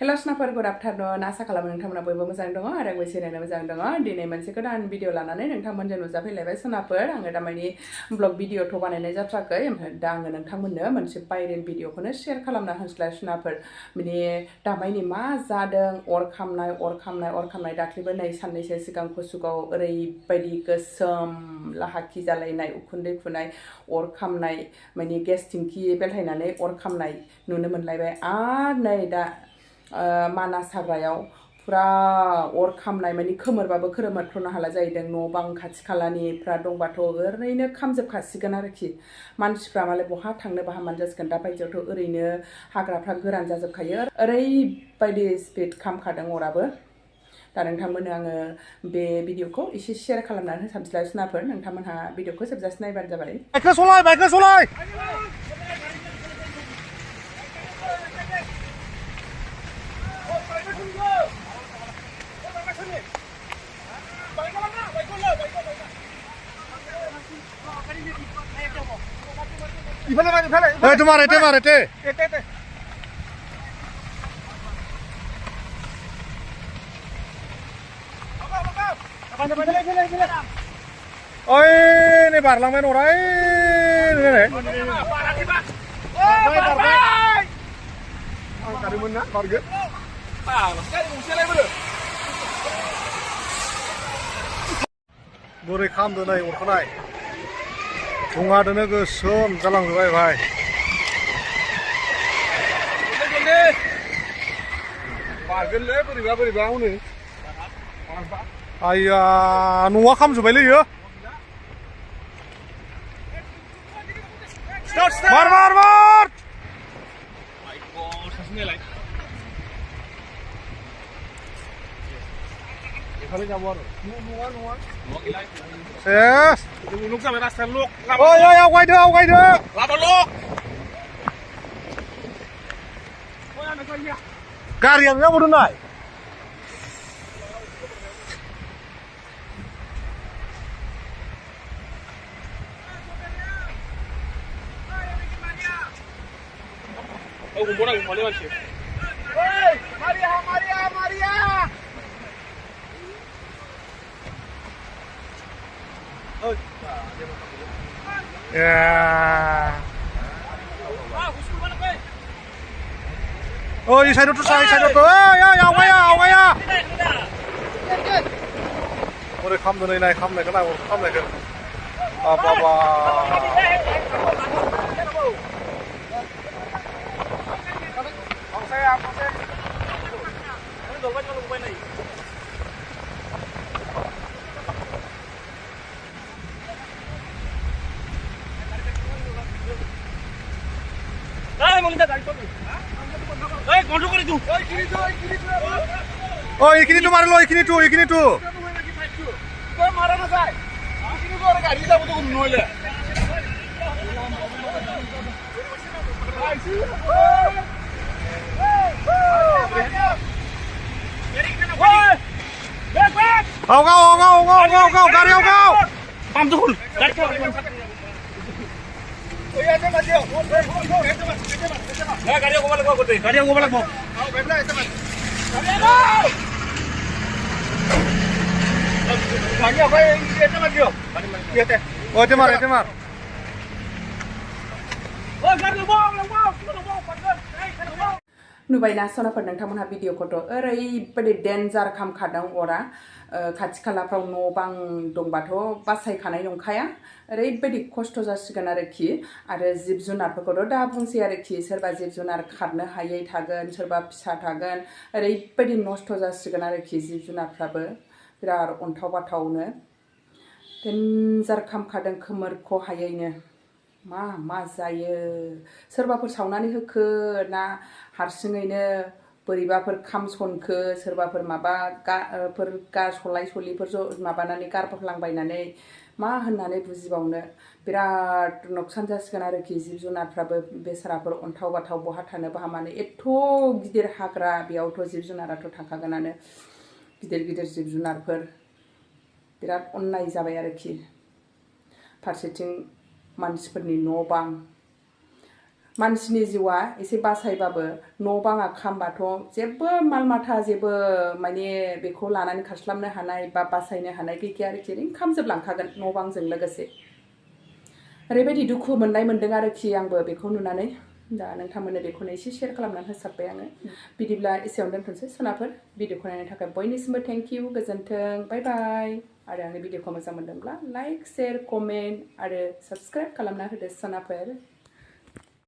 Hello स्नाफोर good afternoon आसा खालामो नोंथांमोना बयबो मोजां दङ आरो आंबो जिरायना मोजां दङ दिनै मोनसे गोदान भिडिअ लानानै नोंथांमोनजों नुजाफैलायबाय स्नाफोर आङो दामानि ब्लग भिडिअथ' बानायनाय जाथ्राखै ओमफ्राय दा आङो नोंथांमोननो मोनसे भाइरेल भिडिअखौनो शेयार खालामना होनस्लाय स्नाफोर माने दामानि मा जादों अर खामनाय दाख्लैबो नै साननैसो सिगां कुसुगाव ओरैबायदि गोसोम लाहाखि जालायनाय उखुन्दै खुनाय अर खामनाय माने गेस टिंकि बेलथायनानै अर खामनाय नुनो मोनलायबाय आरो नै दा मानास हाग्रायाव फुरा अर खामनाय माने खोमोरबाबो खोमोरथ्र'नो हाला जाहैदों न' बां खाथि खालानिफ्रा दंबाथ' ओरैनो खामजोबखासिगोन आरोखि मानसिफ्रा मालाय बहा थांनो बहा मानो जासिगोन दा बायदियावथ' ओरैनो हाग्राफ्रा गोरान जाजोबखायो ओरैबायदि स्पिड खामखादों अराबो दा नोंथांमोननो आङो बे भिडिअखौ एसे शेयार खालामनानै होसानसैलाय स्नाफोर नोंथांमोनहा भिडिअखौ जोबजासे नायबानो जाबाय बाइकखौ सलाय Ete. Oi, ini barlang main orang ini. Tadi mana? Harga? Borai kham donai, orkanai. Bunga dona gosom jalang jobai bhai. Bargain le, borai hone. Ayya, nuwa kham jobai le yo. Mar! Yes. Look sama rasa look. Oh ya, awai deh. Lama look. Karyanya baru naik. Oh, kumpulnya masih. Hey, Maria. Ya. Oh, ini saya tuh. Ya, awai ya. Udah kham tuh naik kham naik kan. Apa. Oh, ini tuh mari lo, ini tuh. Kau marah na say? Ini tuh orang gari jago tuh kumnoile. Kau, gari kau. Pam tuh. Oh iya, itu masih. Nah, gari aku balik mau. Oh, bebla itu mas. Gari aku. Gari apa yang itu mas yo? Iya teh. Oh, itu mar. Oh, gari lu mau. नुबायना सनाफोर नोंथांमोनहा भिडिअखौथ' ओरैबायदि डेन्जार खामखादों अरा खाथि खालाफ्राव न' बां दंबाथ' बासायखानाय नंखाया ओरैबायदि खस्थ' जासिगोन आरोखि आरो जिब जुनारफोरखौथ' दा बुंसै आरोखि सोरबा जिब जुनार खारनो हायै थागोन सोरबा फिसा थागोन ओरैबायदि नस्थ' जासिगोन आरोखि जिब जुनारफ्राबो बिराद अन्थाव बाथावनो डेन्जार खामखादों खोमोरख' हायैनो मा जायो सोरबाफोर सावनानै होखो ना हारसिङैनो बोरैबाफोर खामसनखो सोरबाफोर माबाफोर सलाय सलिफोर माबानानै गारफ्लांबायनानै मा होननानै बुजिबावनो बिराद नुकसान जासिगोन आरोखि जिब जुनारफ्राबो बेसाराफोर अन्थाव बाथाव बहा थानो बहा मानो एथ' गिदिर हाग्रा बेयावथ' जिब जुनाराथ' थाखागोनानो गिदिर जिब जुनारफोर बिराद अन्नाय जाबाय आरोखि फारसेथिं मानसिफोरनि न' बां मानसिनि जिउआ एसे बासायबाबो न' बाङा खामबाथ' जेबो माल माथा जेबो माने बेखौ लानानै खारस्लाबनो हानाय बा बासायनो हानाय गैखाया आरोखि ओरैनो खामजोबलांखागोन न' बांजों लोगोसे ओरैबायदि दुखु मोननाय मोन्दों आरोखि आंबो बेखौ नुनानै दा नोंथांमोननो बेखौनो एसे शेयार खालामनानै होसाबबाय आङो बिदिब्ला एसेयावनो दोनथ'नोसै सनाफोर भिडिअखौ नायनो थाखाय बयनिसिमबो थेंक इउ गोजोन्थों बाय बाय आरो आंनि भिडिअखौ मोजां मोनदोंब्ला लाइक शेयार कमेन्ट आरो साबस्क्राइब खालामना होदो सनाफोर